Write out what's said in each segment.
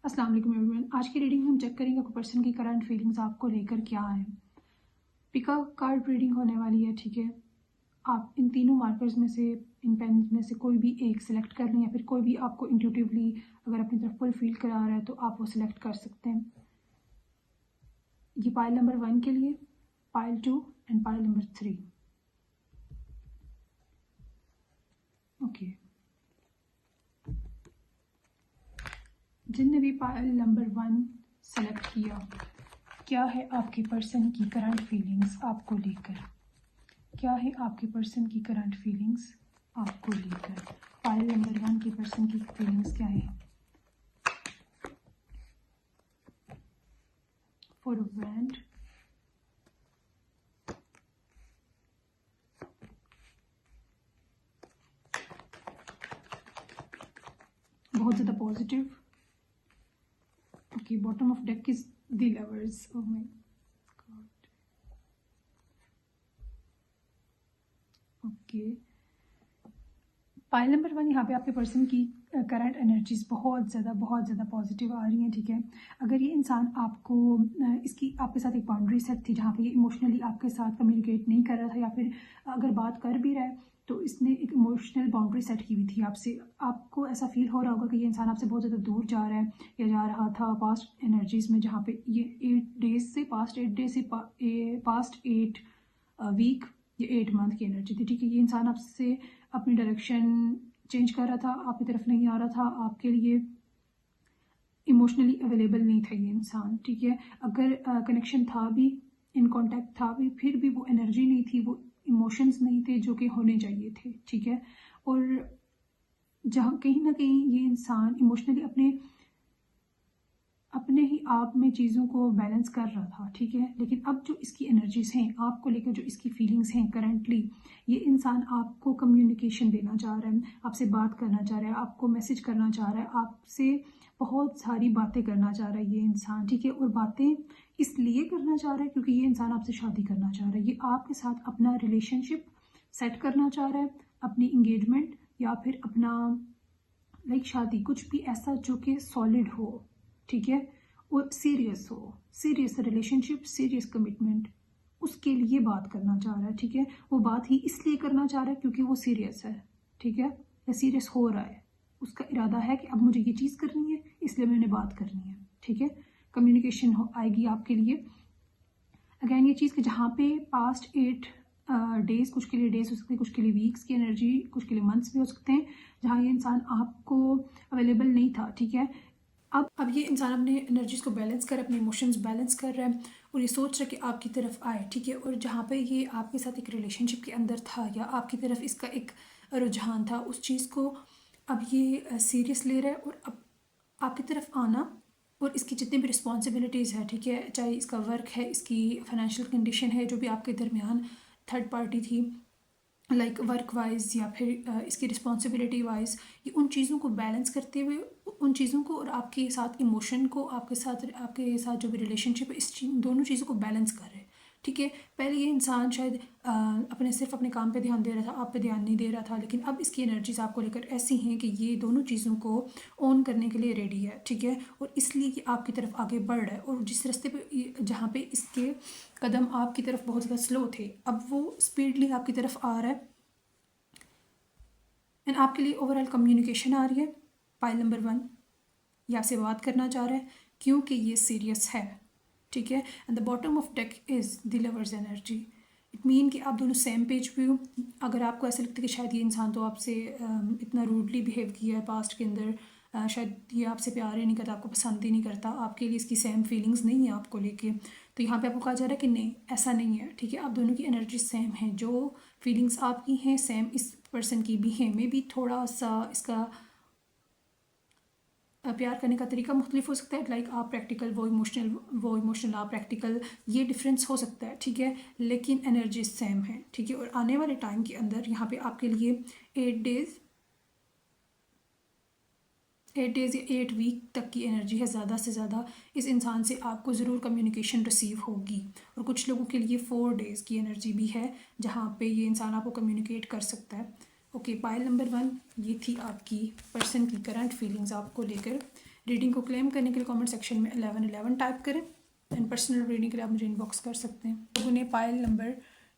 अस्सलाम वालेकुम एवरीवन। आज की रीडिंग में हम चेक करेंगे आपको पर्सन की करंट फीलिंग्स आपको लेकर क्या है। पिका कार्ड रीडिंग होने वाली है, ठीक है। आप इन तीनों मार्कर्स में से, इन पेन में से कोई भी एक सिलेक्ट कर लें या फिर कोई भी आपको इंट्यूटिवली अगर अपनी तरफ फुल फील करा रहा है तो आप वो सिलेक्ट कर सकते हैं। ये पाइल नंबर 1 के लिए, pile 2 and pile number 3। Okay, जिनने भी पाइल नंबर 1 सेलेक्ट किया, क्या है आपके पर्सन की करंट फीलिंग्स आपको लेकर? क्या है आपके पर्सन की करंट फीलिंग्स आपको लेकर? पाइल नंबर 1 की पर्सन की फीलिंग्स क्या है? 4 ऑफ वैंड, बहुत ज़्यादा positive. Okay, bottom of deck is the lovers. Oh my God. Okay, pile number 1, यहाँ पे आपके पर्सन की करंट एनर्जीज बहुत ज़्यादा पॉजिटिव आ रही हैं, ठीक है। अगर ये इंसान आपको इसकी आपके साथ एक बाउंड्री सेट थी जहाँ पे ये इमोशनली आपके साथ कम्युनिकेट नहीं कर रहा था, या फिर अगर बात कर भी रहा है तो इसने एक इमोशनल बाउंड्री सेट की हुई थी आपसे। आपको ऐसा फील हो रहा होगा कि ये इंसान आपसे बहुत ज़्यादा दूर जा रहा है या जा रहा था पास्ट एनर्जीज़ में, जहाँ पे ये 8 डेज से पास्ट 8 डेज से पास्ट 8 वीक, ये 8 मंथ की एनर्जी थी, ठीक है। ये इंसान आपसे अपनी डायरेक्शन चेंज कर रहा था, आपकी तरफ नहीं आ रहा था, आपके लिए इमोशनली अवेलेबल नहीं था ये इंसान, ठीक है। अगर कनेक्शन था भी, इन कांटेक्ट था भी, फिर भी वो एनर्जी नहीं थी, वो इमोशंस नहीं थे जो कि होने चाहिए थे, ठीक है। और जहाँ कहीं ना कहीं ये इंसान इमोशनली अपने ही आप में चीज़ों को बैलेंस कर रहा था, ठीक है। लेकिन अब जो इसकी एनर्जीज हैं आपको लेकर, जो इसकी फीलिंग्स हैं करंटली, ये इंसान आपको कम्युनिकेशन देना चाह रहा है, आपसे बात करना चाह रहा है, आपको मैसेज करना चाह रहा है, आपसे बहुत सारी बातें करना चाह रहा है ये इंसान, ठीक है। और बातें इसलिए करना चाह रहा है क्योंकि ये इंसान आपसे शादी करना चाह रहा है। ये आपके साथ अपना रिलेशनशिप सेट करना चाह रहा है, अपनी इंगेजमेंट या फिर अपना शादी, कुछ भी ऐसा जो कि सॉलिड हो, ठीक है, और सीरियस हो, सीरियस रिलेशनशिप, सीरियस कमिटमेंट, उसके लिए बात करना चाह रहा है, ठीक है। वो बात ही इसलिए करना चाह रहा है क्योंकि वो सीरियस है, ठीक है, या सीरियस हो रहा है। उसका इरादा है कि अब मुझे ये चीज़ करनी है, इसलिए मैंने बात करनी है, ठीक है। कम्युनिकेशन आएगी आपके लिए। अगैन ये चीज़ कि जहाँ पे पास्ट 8 डेज, कुछ के लिए डेज हो सकते हैं, कुछ के लिए वीक्स की एनर्जी, कुछ के लिए मंथ्स भी हो सकते हैं, जहाँ ये इंसान आपको अवेलेबल नहीं था, ठीक है। अब ये इंसान अपने एनर्जीज को बैलेंस कर, अपने इमोशंस बैलेंस कर रहा है और ये सोच रहा है कि आपकी तरफ आए, ठीक है। और जहाँ पे ये आपके साथ एक रिलेशनशिप के अंदर था या आपकी तरफ इसका एक रुझान था, उस चीज़ को अब ये सीरियस ले रहा है और अब आपकी तरफ आना और इसकी जितनी भी रिस्पॉन्सिबिलिटीज़ है, ठीक है, चाहे इसका वर्क है, इसकी फाइनेंशियल कंडीशन है, जो भी आपके दरमियान थर्ड पार्टी थी लाइक वर्क वाइज या फिर इसकी रिस्पॉन्सिबिलिटी वाइज, ये उन चीज़ों को बैलेंस करते हुए, उन चीज़ों को और आपके साथ इमोशन को, आपके साथ जो भी रिलेशनशिप है, दोनों चीज़ों को बैलेंस कर रहे हैं, ठीक है। पहले ये इंसान शायद सिर्फ अपने काम पे ध्यान दे रहा था, आप पे ध्यान नहीं दे रहा था, लेकिन अब इसकी एनर्जीज आपको लेकर ऐसी हैं कि ये दोनों चीज़ों को ऑन करने के लिए रेडी है, ठीक है। और इसलिए ये आपकी तरफ आगे बढ़ रहा है, और जिस रास्ते पे जहाँ पे इसके कदम आपकी तरफ बहुत ज़्यादा स्लो थे, अब वो स्पीडली आपकी तरफ आ रहा है एंड आपके लिए ओवरऑल कम्युनिकेशन आ रही है। पाइल नंबर 1, ये आपसे बात करना चाह रहा है क्योंकि ये सीरियस है, ठीक है। And the bottom of deck is the lovers energy. It mean कि आप दोनों सेम पेज पे हो। अगर आपको ऐसा लगता है कि शायद ये इंसान तो आपसे इतना रूडली बिहेव किया है पास्ट के अंदर, शायद ये आपसे प्यार ही नहीं करता, आपको पसंद ही नहीं करता, आपके लिए इसकी सेम फीलिंग्स नहीं है आपको लेके, तो यहाँ पे आपको कहा जा रहा है कि नहीं, ऐसा नहीं है, ठीक है। आप दोनों की एनर्जी सेम है, जो फीलिंग्स आपकी हैं सेम इस पर्सन की भी हैं। मे बी थोड़ा सा इसका प्यार करने का तरीका मुख्तलिफ हो सकता है, लाइक आप प्रैक्टिकल, वो इमोशनल आप प्रैक्टिकल, ये डिफरेंस हो सकता है, ठीक है, लेकिन एनर्जी सेम है, ठीक है। और आने वाले टाइम के अंदर यहाँ पे आपके लिए 8 डेज या 8 वीक तक की एनर्जी है। ज़्यादा से ज़्यादा इस इंसान से आपको ज़रूर कम्युनिकेशन रिसीव होगी, और कुछ लोगों के लिए 4 डेज़ की एनर्जी भी है जहाँ पे ये इंसान आपको कम्युनिकेट कर सकता है। ओके, पाइल नंबर 1 ये थी आपकी पर्सन की करंट फीलिंग्स आपको लेकर। रीडिंग को क्लेम करने के लिए कमेंट सेक्शन में 1111 टाइप करें। एंड पर्सनल रीडिंग के लिए आप मुझे इनबॉक्स कर सकते हैं। लोगों ने पायल नंबर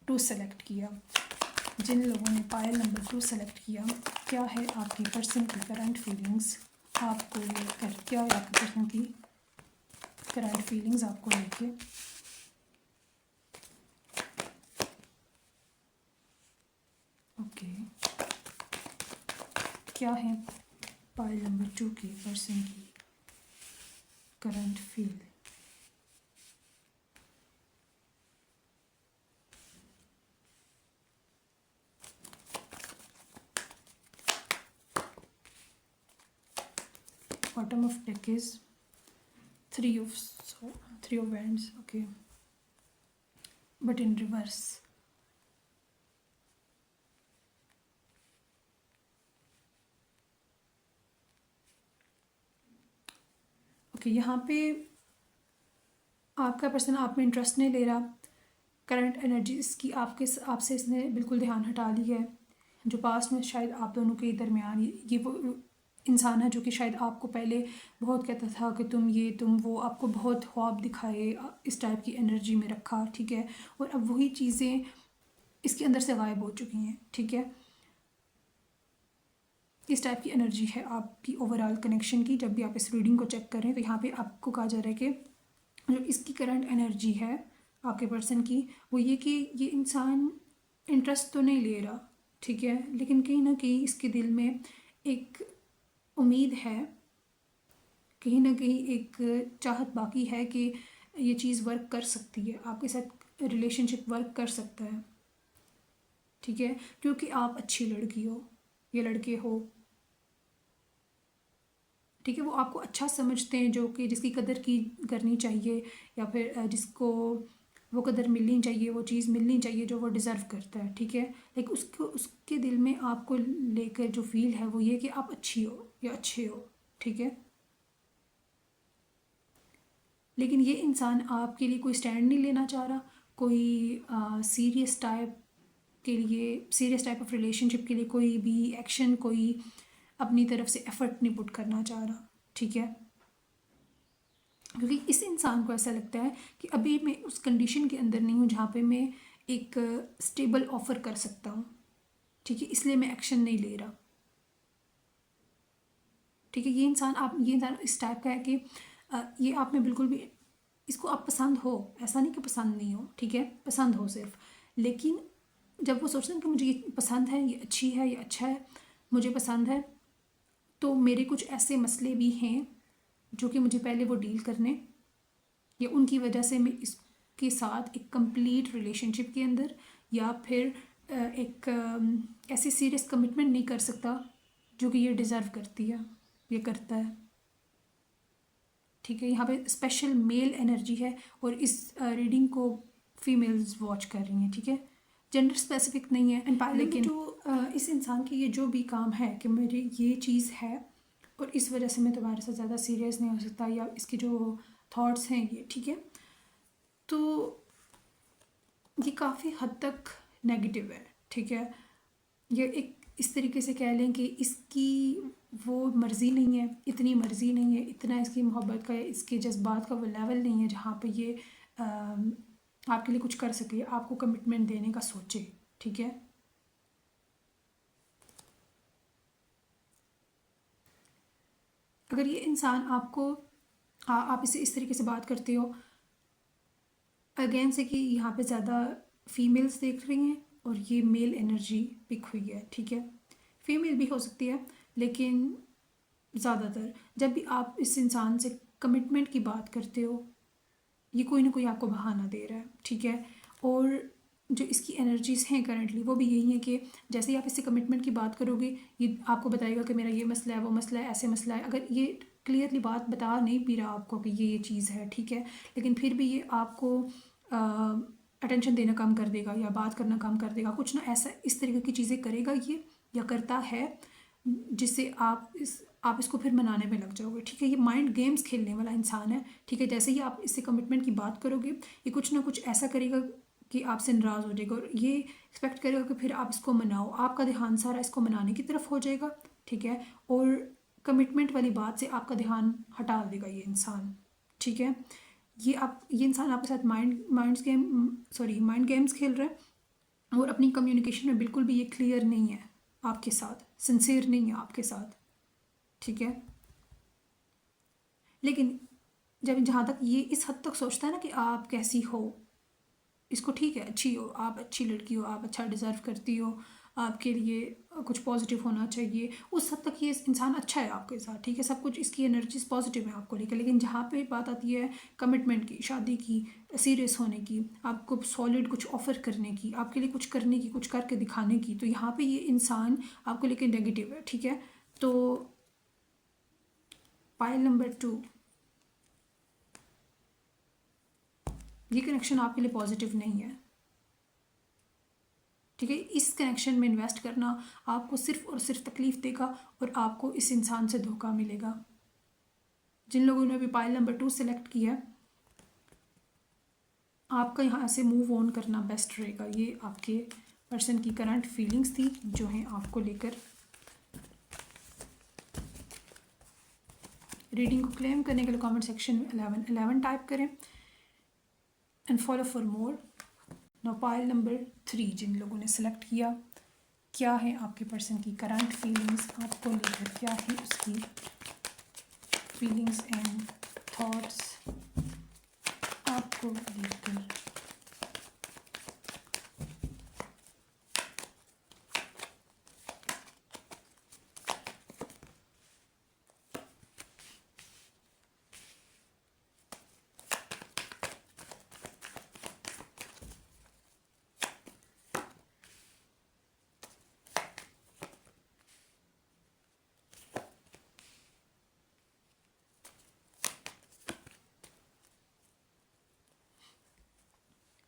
2 सेलेक्ट किया, जिन लोगों ने पायल नंबर 2 सेलेक्ट किया, क्या है आपकी पर्सन की करंट फीलिंग्स आपको लेकर, क्या है आपकी पर्सन की करंट फीलिंग्स आपको लेके। ओके, क्या है पायल नंबर 2 की पर्सन की current feel. Bottom of deck is three of wands, okay, but in reverse. Okay, यहाँ पे आपका पर्सन आप में इंटरेस्ट नहीं ले रहा। करंट एनर्जी इसकी आपसे इसने बिल्कुल ध्यान हटा ली है। जो पास्ट में शायद आप दोनों के दरमियान ये वो इंसान है जो कि शायद आपको पहले बहुत कहता था कि तुम ये तुम वो, आपको बहुत ख्वाब दिखाए, इस टाइप की एनर्जी में रखा, ठीक है। और अब वही चीज़ें इसके अंदर से गायब हो चुकी हैं, ठीक है। इस टाइप की एनर्जी है आपकी ओवरऑल कनेक्शन की। जब भी आप इस रीडिंग को चेक करें तो यहाँ पे आपको कहा जा रहा है कि जो इसकी करंट एनर्जी है आपके पर्सन की, वो ये कि ये इंसान इंटरेस्ट तो नहीं ले रहा, ठीक है, लेकिन कहीं ना कहीं इसके दिल में एक उम्मीद है, कहीं ना कहीं एक चाहत बाकी है कि ये चीज़ वर्क कर सकती है, आपके साथ रिलेशनशिप वर्क कर सकता है, ठीक है, क्योंकि आप अच्छी लड़की हो या लड़के हो, ठीक है। वो आपको अच्छा समझते हैं, जो कि जिसकी कदर की करनी चाहिए, या फिर जिसको वो कदर मिलनी चाहिए, वो चीज़ मिलनी चाहिए जो वो डिज़र्व करता है, ठीक है। लाइक उसके दिल में आपको लेकर जो फील है वो ये कि आप अच्छी हो या अच्छे हो, ठीक है। लेकिन ये इंसान आपके लिए कोई स्टैंड नहीं लेना चाह रहा, कोई सीरियस टाइप ऑफ रिलेशनशिप के लिए कोई भी एक्शन, कोई अपनी तरफ से एफर्ट नहीं पुट करना चाह रहा, ठीक है। क्योंकि इस इंसान को ऐसा लगता है कि अभी मैं उस कंडीशन के अंदर नहीं हूँ जहाँ पे मैं एक स्टेबल ऑफर कर सकता हूँ, ठीक है, इसलिए मैं एक्शन नहीं ले रहा, ठीक है। ये इंसान इस टाइप का है कि ये आप में बिल्कुल भी, इसको आप पसंद हो, ऐसा नहीं कि पसंद नहीं हो, ठीक है, पसंद हो सिर्फ, लेकिन जब वो सोचते हैं कि मुझे ये पसंद है, ये अच्छी है, ये अच्छा है, मुझे पसंद है, तो मेरे कुछ ऐसे मसले भी हैं जो कि मुझे पहले वो डील करने, या उनकी वजह से मैं इसके साथ एक कंप्लीट रिलेशनशिप के अंदर या फिर एक ऐसी सीरियस कमिटमेंट नहीं कर सकता जो कि ये डिज़र्व करती है, ये करता है, ठीक है। यहाँ पे स्पेशल मेल एनर्जी है और इस रीडिंग को फीमेल्स वॉच कर रही हैं, ठीक है, जेंडर स्पेसिफिक नहीं है। एंड लेकिन जो इस इंसान की ये जो भी काम है कि मेरी ये चीज़ है और इस वजह से मैं तुम्हारे साथ ज़्यादा सीरियस नहीं हो सकता, या इसके जो थॉट्स हैं ये, ठीक है, तो ये काफ़ी हद तक नेगेटिव है, ठीक है। ये एक इस तरीके से कह लें कि इसकी वो मर्ज़ी नहीं है, इतनी मर्ज़ी नहीं है, इतना इसकी मोहब्बत का, इसके जज्बात का वो लेवल नहीं है जहाँ पे ये आपके लिए कुछ कर सके, आपको कमिटमेंट देने का सोचे, ठीक है। अगर ये इंसान आपको आप इसे इस तरीके से बात करते हो, अगेन से कि यहाँ पे ज़्यादा फीमेल्स देख रही हैं और ये मेल एनर्जी पिक हुई है, ठीक है। फीमेल भी हो सकती है, लेकिन ज़्यादातर जब भी आप इस इंसान से कमिटमेंट की बात करते हो, ये कोई ना कोई आपको बहाना दे रहा है, ठीक है। और जो इसकी एनर्जीज़ हैं करंटली वो भी यही है कि जैसे ही आप इससे कमिटमेंट की बात करोगे, ये आपको बताएगा कि मेरा ये मसला है, वो मसला है, ऐसे मसला है। अगर ये क्लियरली बात बता नहीं भी रहा आपको कि ये चीज़ है, ठीक है, लेकिन फिर भी ये आपको अटेंशन देना कम कर देगा या बात करना कम कर देगा, कुछ ना ऐसा इस तरीके की चीज़ें करेगा ये, या करता है, जिससे आप इसको फिर मनाने में लग जाओगे, ठीक है। ये माइंड गेम्स खेलने वाला इंसान है, ठीक है। जैसे ही आप इससे कमिटमेंट की बात करोगे, ये कुछ ना कुछ ऐसा करेगा कि आपसे नाराज़ हो जाएगा और ये एक्सपेक्ट करेगा कि फिर आप इसको मनाओ, आपका ध्यान सारा इसको मनाने की तरफ हो जाएगा, ठीक है। और कमिटमेंट वाली बात से आपका ध्यान हटा देगा ये इंसान, ठीक है। ये इंसान आपके साथ माइंड गेम्स खेल रहा है और अपनी कम्युनिकेशन में बिल्कुल भी ये क्लियर नहीं है आपके साथ, सिंसियर नहीं है आपके साथ, ठीक है। लेकिन जहाँ तक ये इस हद तक सोचता है ना कि आप कैसी हो, इसको ठीक है, अच्छी हो, आप अच्छी लड़की हो, आप अच्छा डिज़र्व करती हो, आपके लिए कुछ पॉजिटिव होना चाहिए, उस हद तक ये इंसान अच्छा है आपके साथ, ठीक है, सब कुछ इसकी एनर्जीज पॉजिटिव है आपको लेकर। लेकिन जहाँ पे बात आती है कमिटमेंट की, शादी की, सीरियस होने की, आपको सॉलिड कुछ ऑफर करने की, आपके लिए कुछ करने की, कुछ करके दिखाने की, तो यहाँ पे ये इंसान आपको लेकर नेगेटिव है, ठीक है। तो पाइल नंबर 2, ये कनेक्शन आपके लिए पॉजिटिव नहीं है, ठीक है। इस कनेक्शन में इन्वेस्ट करना आपको सिर्फ और सिर्फ तकलीफ देगा और आपको इस इंसान से धोखा मिलेगा। जिन लोगों ने अभी पाइल नंबर 2 सेलेक्ट किया, आपका यहाँ से मूव ऑन करना बेस्ट रहेगा। ये आपके पर्सन की करंट फीलिंग्स थी जो हैं आपको लेकर। रीडिंग को क्लेम करने के लिए कमेंट सेक्शन में 11 टाइप करें and follow for more. Now pile number 3, जिन लोगों ने सेलेक्ट किया, क्या है आपके पर्सन की करंट फीलिंग्स आपको लेकर, क्या है उसकी फीलिंग्स एंड थॉट्स आपको लेकर।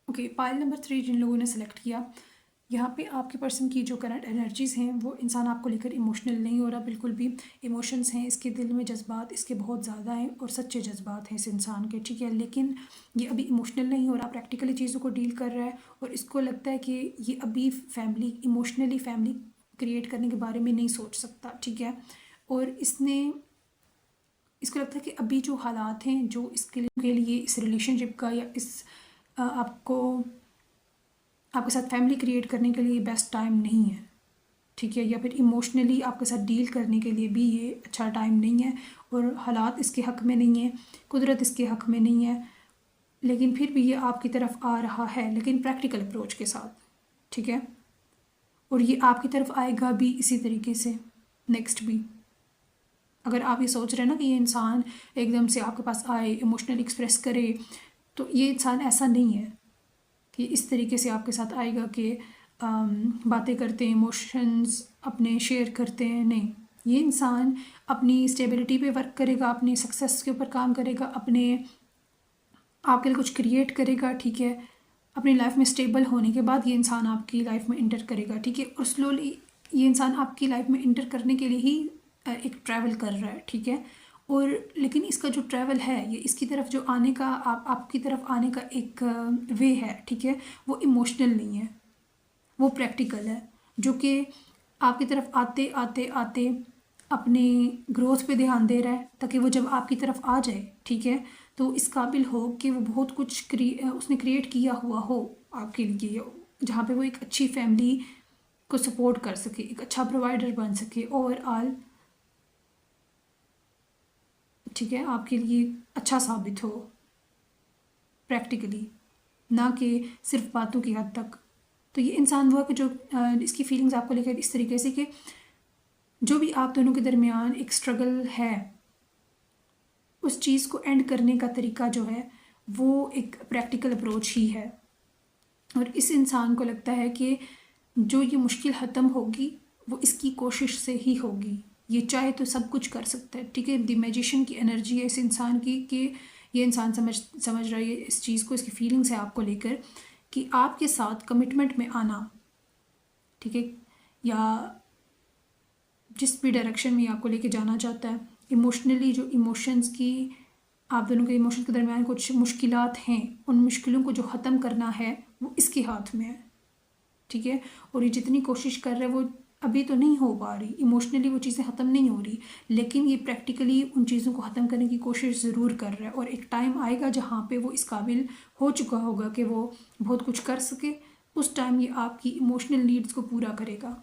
ओके, पाइल नंबर 3 जिन लोगों ने सेलेक्ट किया, यहाँ पे आपके पर्सन की जो करंट एनर्जीज़ हैं, वो इंसान आपको लेकर इमोशनल नहीं हो रहा बिल्कुल भी। इमोशंस हैं इसके दिल में, जज्बात इसके बहुत ज़्यादा हैं और सच्चे जज्बात हैं इस इंसान के, ठीक है। लेकिन ये अभी इमोशनल नहीं हो रहा, प्रैक्टिकली चीज़ों को डील कर रहा है और इसको लगता है कि ये अभी इमोशनली फैमिली क्रिएट करने के बारे में नहीं सोच सकता, ठीक है। और इसको लगता है कि अभी जो हालात हैं जो इसके लिए इस रिलेशनशिप का या इस आपके साथ फैमिली क्रिएट करने के लिए बेस्ट टाइम नहीं है, ठीक है। या फिर इमोशनली आपके साथ डील करने के लिए भी ये अच्छा टाइम नहीं है और हालात इसके हक़ में नहीं है, कुदरत इसके हक़ में नहीं है। लेकिन फिर भी ये आपकी तरफ आ रहा है, लेकिन प्रैक्टिकल अप्रोच के साथ, ठीक है। और ये आपकी तरफ आएगा भी इसी तरीके से नेक्स्ट भी। अगर आप ये सोच रहे हैं ना कि ये इंसान एकदम से आपके पास आए, इमोशनल एक्सप्रेस करे, तो ये इंसान ऐसा नहीं है कि इस तरीके से आपके साथ आएगा कि बातें करते हैं, इमोशंस अपने शेयर करते हैं, नहीं। ये इंसान अपनी स्टेबिलिटी पे वर्क करेगा, अपनी सक्सेस के ऊपर काम करेगा, आपके लिए कुछ क्रिएट करेगा, ठीक है। अपनी लाइफ में स्टेबल होने के बाद ये इंसान आपकी लाइफ में इंटर करेगा, ठीक है। और स्लोली ये इंसान आपकी लाइफ में इंटर करने के लिए ही एक ट्रैवल कर रहा है, ठीक है। और लेकिन इसका जो ट्रैवल है, ये इसकी तरफ जो आने का आपकी तरफ आने का एक वे है, ठीक है, वो इमोशनल नहीं है, वो प्रैक्टिकल है, जो कि आपकी तरफ आते आते आते अपने ग्रोथ पे ध्यान दे रहा है, ताकि वो जब आपकी तरफ आ जाए, ठीक है, तो इस काबिल हो कि वो बहुत कुछ उसने क्रिएट किया हुआ हो आपके लिए, जहाँ पे वो एक अच्छी फैमिली को सपोर्ट कर सके, एक अच्छा प्रोवाइडर बन सके ओवरऑल, ठीक है, आपके लिए अच्छा साबित हो प्रैक्टिकली, ना कि सिर्फ बातों की हद तक। तो ये इंसान हुआ कि जो इसकी फीलिंग्स आपको लेकर इस तरीके से कि जो भी आप दोनों के दरमियान एक स्ट्रगल है, उस चीज़ को एंड करने का तरीका जो है वो एक प्रैक्टिकल अप्रोच ही है। और इस इंसान को लगता है कि जो ये मुश्किल ख़त्म होगी वो इसकी कोशिश से ही होगी, ये चाहे तो सब कुछ कर सकता है, ठीक है। द मैजिशियन की एनर्जी है इस इंसान की कि ये इंसान समझ रहा है इस चीज़ को, इसकी फीलिंग्स है आपको लेकर कि आपके साथ कमिटमेंट में आना, ठीक है, या जिस भी डायरेक्शन में आपको लेके जाना चाहता है, इमोशनली जो इमोशंस की आप दोनों के इमोशंस के दरमियान कुछ मुश्किलात हैं, उन मुश्किलों को जो ख़त्म करना है वो इसके हाथ में है, ठीक है। और ये जितनी कोशिश कर रहा है वो अभी तो नहीं हो पा रही, इमोशनली वो चीज़ें ख़त्म नहीं हो रही, लेकिन ये प्रैक्टिकली उन चीज़ों को ख़त्म करने की कोशिश ज़रूर कर रहा है। और एक टाइम आएगा जहाँ पे वो इस काबिल हो चुका होगा कि वो बहुत कुछ कर सके, उस टाइम ये आपकी इमोशनल नीड्स को पूरा करेगा।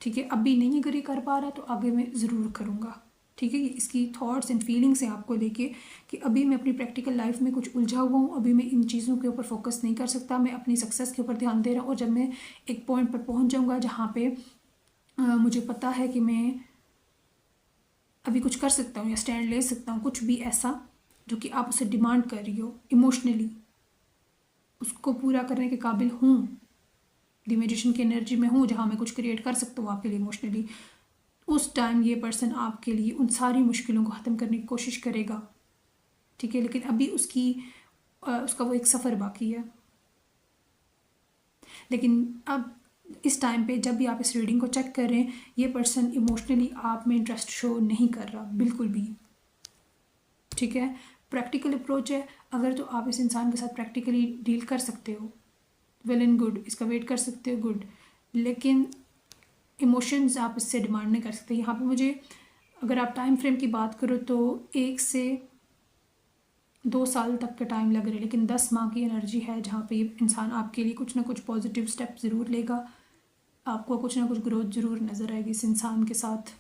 ठीक है, अभी नहीं अगर ये कर पा रहा तो आगे मैं ज़रूर करूँगा। ठीक है, ये इसकी थॉट्स एंड फीलिंग्स हैं आपको लेके कि अभी मैं अपनी प्रैक्टिकल लाइफ में कुछ उलझा हुआ हूँ, अभी मैं इन चीज़ों के ऊपर फोकस नहीं कर सकता, मैं अपनी सक्सेस के ऊपर ध्यान दे रहा हूँ। और जब मैं एक पॉइंट पर पहुँच जाऊँगा जहाँ पे मुझे पता है कि मैं अभी कुछ कर सकता हूँ या स्टैंड ले सकता हूँ, कुछ भी ऐसा जो कि आप उसे डिमांड कर रही हो इमोशनली, उसको पूरा करने के काबिल हूँ, द मैजिशियन की एनर्जी में हूँ जहाँ मैं कुछ क्रिएट कर सकता हूँ आपके लिए इमोशनली, उस टाइम ये पर्सन आपके लिए उन सारी मुश्किलों को ख़त्म करने की कोशिश करेगा। ठीक है, लेकिन अभी उसका वो एक सफ़र बाकी है। लेकिन अब इस टाइम पे जब भी आप इस रीडिंग को चेक कर रहे हैं, ये पर्सन इमोशनली आप में इंटरेस्ट शो नहीं कर रहा बिल्कुल भी। ठीक है, प्रैक्टिकल अप्रोच है, अगर तो आप इस इंसान के साथ प्रैक्टिकली डील कर सकते हो, वेल एंड गुड, इसका वेट कर सकते हो, गुड। लेकिन इमोशंस आप इससे डिमांड नहीं कर सकते। यहाँ पे मुझे, अगर आप टाइम फ्रेम की बात करो तो 1 से 2 साल तक का टाइम लग रहा है, लेकिन 10 माह की एनर्जी है जहाँ पे ये इंसान आपके लिए कुछ ना कुछ पॉजिटिव स्टेप ज़रूर लेगा, आपको कुछ ना कुछ ग्रोथ ज़रूर नज़र आएगी इस इंसान के साथ।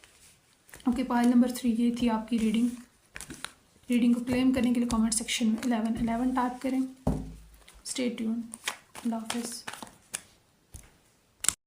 ओके, पाइल नंबर 3 ये थी आपकी रीडिंग को क्लेम करने के लिए कमेंट सेक्शन में 11 11 टाइप करें। स्टे ट्यून, अल्लाह हाफ़िज़।